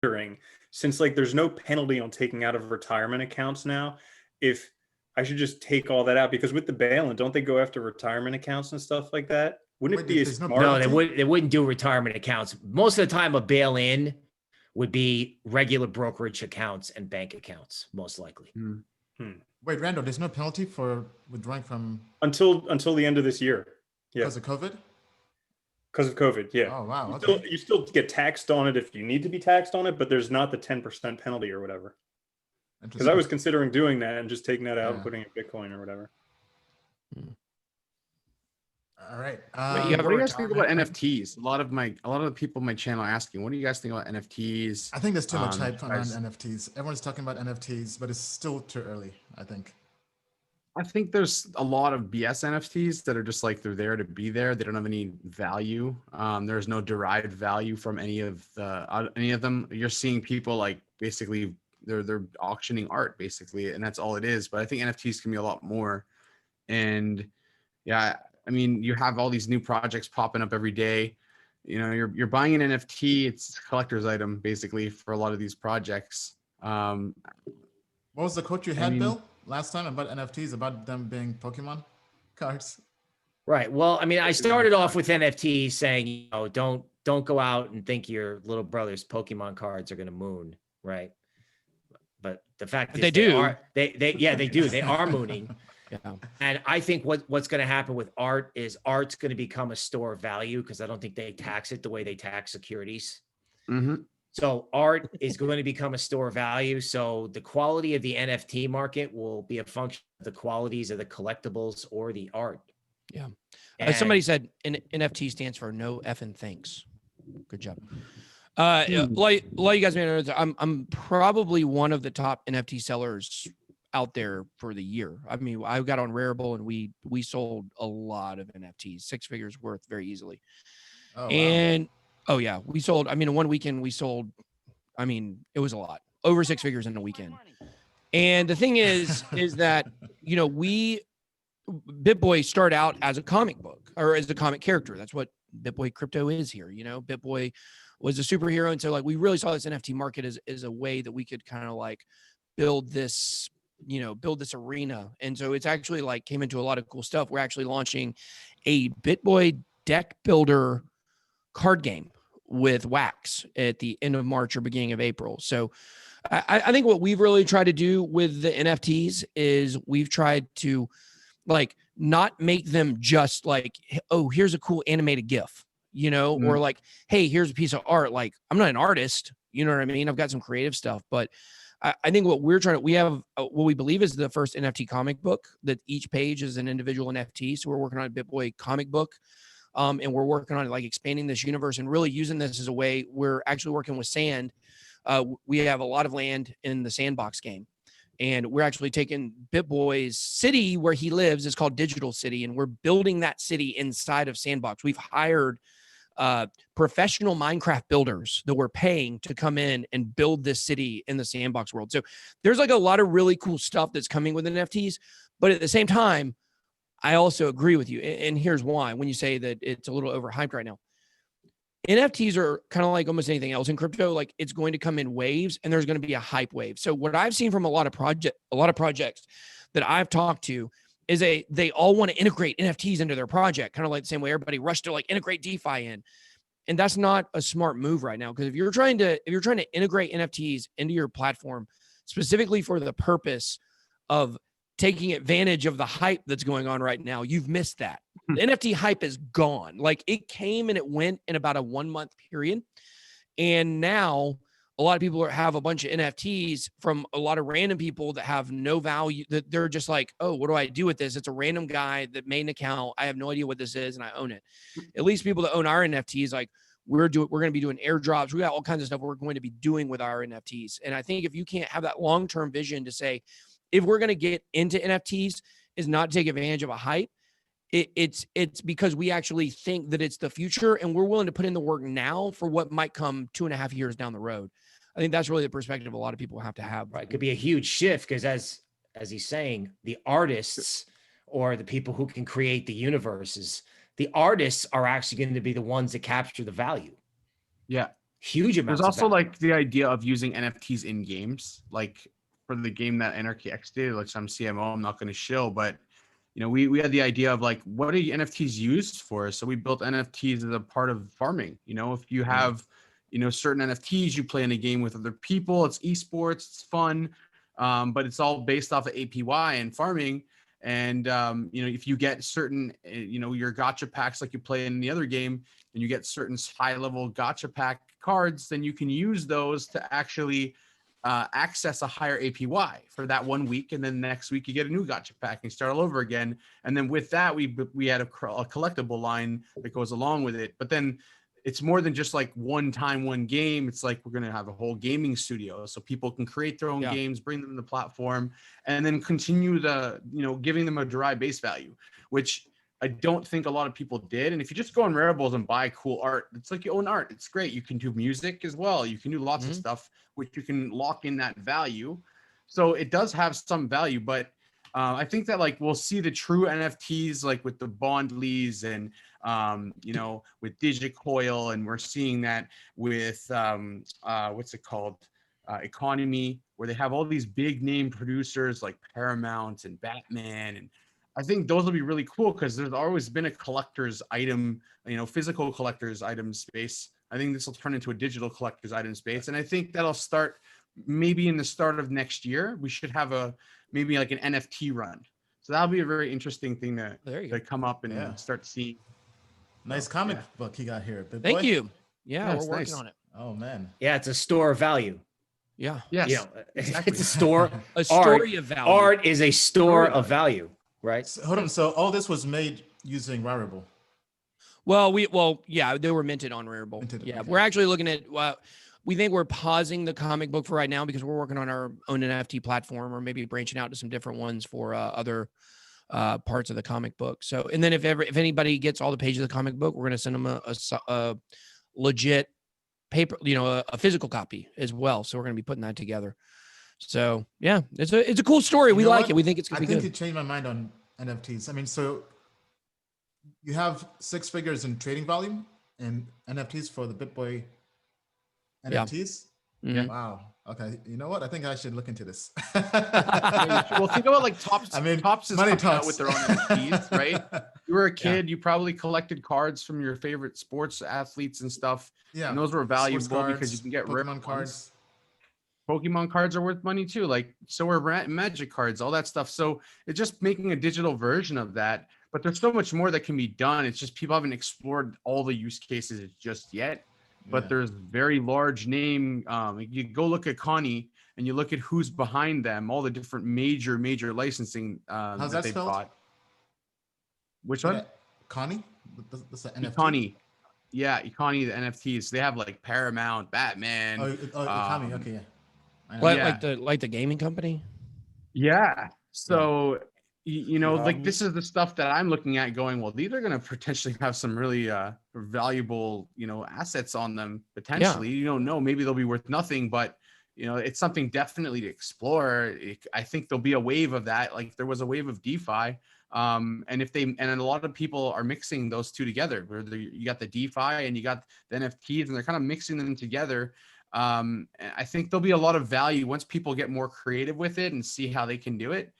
wondering, since like there's no penalty on taking out of retirement accounts now, if I should just take all that out, because with the bail-in, don't they go after retirement accounts and stuff like that? Wouldn't it Wait, be there's no smart? No, penalty? they wouldn't do retirement accounts. Most of the time, a bail-in would be regular brokerage accounts and bank accounts, most likely. Wait, Randall, there's no penalty for withdrawing from until the end of this year. Yeah, because of COVID? because of COVID. Yeah. Oh, wow. You Okay. still get taxed on it if you need to be taxed on it, but there's not the 10% penalty or whatever. Because I was considering doing that and just taking that out and putting it in Bitcoin or whatever. All right. What do you guys think about NFTs? A lot of the people on my channel are asking, what do you guys think about NFTs? I think there's too much hype around NFTs. Everyone's talking about NFTs, but it's still too early, I think. I think there's a lot of BS NFTs that are just like they're there to be there. They don't have any value. There's no derived value from any of them. You're seeing people like basically they're auctioning art basically, and that's all it is. But I think NFTs can be a lot more. And yeah, I mean, you have all these new projects popping up every day. You know, you're buying an NFT. It's a collector's item basically for a lot of these projects. What was the quote you had, Bill, last time about NFTs, about them being Pokemon cards? Right. Well, I mean, I started off with NFTs saying, you know, don't go out and think your little brother's Pokemon cards are going to moon, right? But the fact is they do. They do. They are mooning. Yeah. And I think what's going to happen with art is art's going to become a store of value, because I don't think they tax it the way they tax securities. So art is going to become a store of value. So the quality of the NFT market will be a function of the qualities of the collectibles or the art. Yeah. And Somebody said NFT stands for no effing thanks. Good job. Like you guys may know, I'm probably one of the top NFT sellers out there for the year. I mean, I got on Rarible and we sold a lot of NFTs, 6 figures worth very easily. Oh, wow. And oh yeah, we sold, I mean, in one weekend we sold, I mean, it was a lot, over 6 figures in a weekend. And the thing is that, you know, BitBoy started out as a comic book or as a comic character. That's what BitBoy Crypto is here. You know, BitBoy was a superhero. And so like, we really saw this NFT market as a way that we could kind of like build this arena. And so it's actually like came into a lot of cool stuff. We're actually launching a BitBoy deck builder card game with Wax at the end of March or beginning of April. So I think what we've really tried to do with the NFTs is we've tried to like not make them just like, oh, here's a cool animated GIF, you know, or like, hey, here's a piece of art. Like, I'm not an artist, you know what I mean? I've got some creative stuff, but I think what we're we have what we believe is the first NFT comic book that each page is an individual NFT. So we're working on a BitBoy comic book. And we're working on like expanding this universe and really using this as a way. We're actually working with sand. We have a lot of land in the Sandbox game, and we're actually taking BitBoy's city where he lives. It's called Digital City, and we're building that city inside of Sandbox. We've hired professional Minecraft builders that we're paying to come in and build this city in the Sandbox world. So there's like a lot of really cool stuff that's coming with NFTs, but at the same time, I also agree with you. And here's why. When you say that it's a little overhyped right now, NFTs are kind of like almost anything else in crypto. Like it's going to come in waves and there's going to be a hype wave. So what I've seen from a lot of projects that I've talked to is they all want to integrate NFTs into their project, kind of like the same way everybody rushed to like integrate DeFi in. And that's not a smart move right now. Because if you're trying to integrate NFTs into your platform specifically for the purpose of taking advantage of the hype that's going on right now, you've missed that. The NFT hype is gone. Like it came and it went in about a 1 month period. And now a lot of people have a bunch of NFTs from a lot of random people that have no value, that they're just like, oh, what do I do with this? It's a random guy that made an account. I have no idea what this is and I own it. At least people that own our NFTs, like we're going to be doing airdrops. We got all kinds of stuff we're going to be doing with our NFTs. And I think if you can't have that long-term vision to say, if we're going to get into NFTs is not to take advantage of a hype. It's because we actually think that it's the future and we're willing to put in the work now for what might come 2.5 years down the road. I think that's really the perspective a lot of people have to have. Right. It could be a huge shift because as he's saying, the artists or the people who can create the universes, the artists are actually going to be the ones that capture the value. Yeah. huge amounts. There's also of value. like the idea of using NFTs in games, like for the game that Anarchy X did, which I'm CMO, I'm not going to shill, but we had the idea of like, what are NFTs used for? So we built NFTs as a part of farming. If you have, certain NFTs, you play in a game with other people, it's esports, it's fun, but it's all based off of APY and farming. And, if you get certain, your gacha packs, like you play in the other game, and you get certain high level gacha pack cards, then you can use those to actually access a higher APY for that 1 week, and then next week you get a new gacha pack and start all over again. And then with that, we had a collectible line that goes along with it. But then it's more than just like one time, one game. It's like we're going to have a whole gaming studio so people can create their own games, bring them to the platform, and then continue the, giving them a derived base value, which I don't think a lot of people did. And if you just go on Rareables and buy cool art, it's like you own art. It's great. You can do music as well. You can do lots of stuff, which you can lock in that value. So it does have some value, but I think that like we'll see the true NFTs like with the Bondleys and with Digicoil, and we're seeing that with what's it called, Economy, where they have all these big name producers like Paramount and Batman, and I think those will be really cool because there's always been a collector's item, physical collector's item space. I think this will turn into a digital collector's item space, and I think that'll start maybe in the start of next year. We should have maybe like an NFT run. So that'll be a very interesting thing to come up and start seeing. Nice comic book you got here. Big Thank boy. you. Yeah, That's we're working nice. on it. Oh man. Yeah, it's a store of value. Yeah. Yes. Exactly. It's a store. A story of value. Art is a store of value, right? So, hold on. So all this was made using Rarible. Well, yeah, they were minted on Rareable. Yeah, okay. we're actually looking at. We think we're pausing the comic book for right now because we're working on our own NFT platform, or maybe branching out to some different ones for other parts of the comic book. So, and then if anybody gets all the pages of the comic book, we're going to send them a legit paper, a physical copy as well. So we're going to be putting that together. So yeah, it's a cool story. We like it. We think it's going to be good. I think you changed my mind on NFTs. I mean, so you have 6 figures in trading volume in NFTs for the BitBoy NFTs. Yeah. Wow. Okay. You know what? I think I should look into this. Well, think about like Tops. I mean, Tops is money coming out talks. with their own NFTs, right? You were a kid, you probably collected cards from your favorite sports athletes and stuff. Yeah. And those were valuable Sports because you can get rare Pokemon cards. Pokemon cards are worth money too. Like, so are Magic cards, all that stuff. So it's just making a digital version of that. But there's so much more that can be done. It's just people haven't explored all the use cases just yet. But there's very large name. You go look at Connie and you look at who's behind them, all the different major licensing How's that that they spelled? bought. Which one? Connie? That's an NFT? Connie. Yeah, Connie, the NFTs. They have like Paramount, Batman. Connie. Okay, yeah. I know. What, like the gaming company? Yeah. So, like this is the stuff that I'm looking at going, well, these are going to potentially have some really valuable, assets on them potentially. You don't know, maybe they'll be worth nothing, but it's something definitely to explore. I think there'll be a wave of that. Like there was a wave of DeFi. And a lot of people are mixing those two together, where you got the DeFi and you got the NFTs, and they're kind of mixing them together. I think there'll be a lot of value once people get more creative with it and see how they can do it.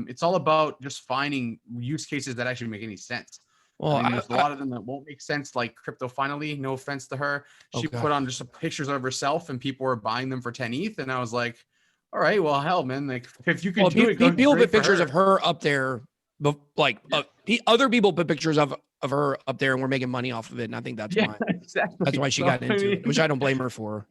It's all about just finding use cases that actually make any sense. Well, there's a lot of them that won't make sense, like Crypto Finally. No offense to her, she put on just pictures of herself, and people were buying them for 10 ETH, and I was like, all right, well, hell, man, like if you could do it, people put pictures of her up there, but like other people put pictures of her up there, and we're making money off of it, and I think that's why. Exactly. That's why she got into it, which I don't blame her for.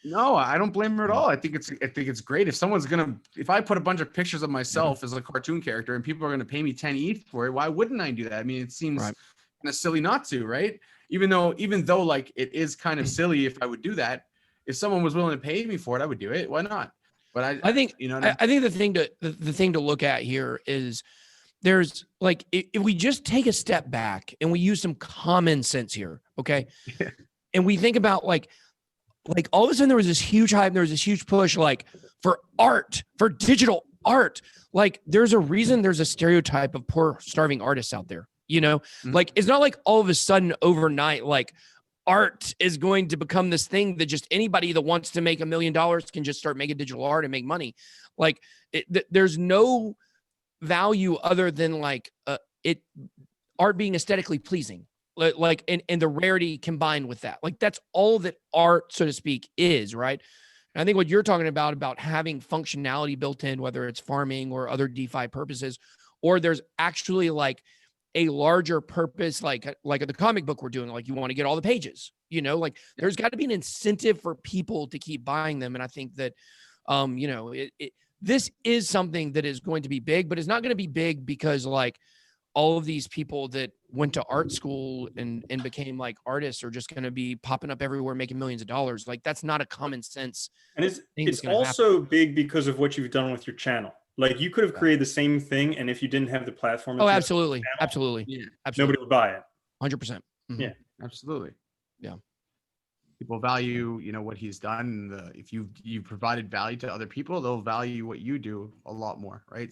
No, I don't blame her at all. I think it's great. If I put a bunch of pictures of myself as a cartoon character and people are gonna pay me 10 ETH for it, why wouldn't I do that? I mean, it seems kind of silly not to, right? Even though like it is kind of silly if I would do that. If someone was willing to pay me for it, I would do it. Why not? But I think I think the thing to look at here is there's like, if we just take a step back and we use some common sense here, okay? Yeah. And we think about like all of a sudden there was this huge hype, there was this huge push like for art, for digital art. Like there's a reason there's a stereotype of poor starving artists out there, Like it's not like all of a sudden overnight, like art is going to become this thing that just anybody that wants to make $1 million can just start making digital art and make money. Like there's no value other than like art being aesthetically pleasing, like and the rarity combined with that. Like that's all that art, so to speak, is, right? And I think what you're talking about having functionality built in, whether it's farming or other DeFi purposes, or there's actually like a larger purpose, like the comic book we're doing, like you want to get all the pages, you know, like there's got to be an incentive for people to keep buying them. And I think that, you know, this is something that is going to be big, but it's not going to be big because like all of these people that went to art school and became like artists are just going to be popping up everywhere, making millions of dollars. Like that's not a common sense. And it's also big because of what you've done with your channel. Like you could have created the same thing, and if you didn't have the platform, oh, absolutely, absolutely, Yeah. absolutely, nobody would buy it. 100%. Yeah, Absolutely. Yeah. People value, you know, what he's done. If you've provided value to other people, they'll value what you do a lot more, right?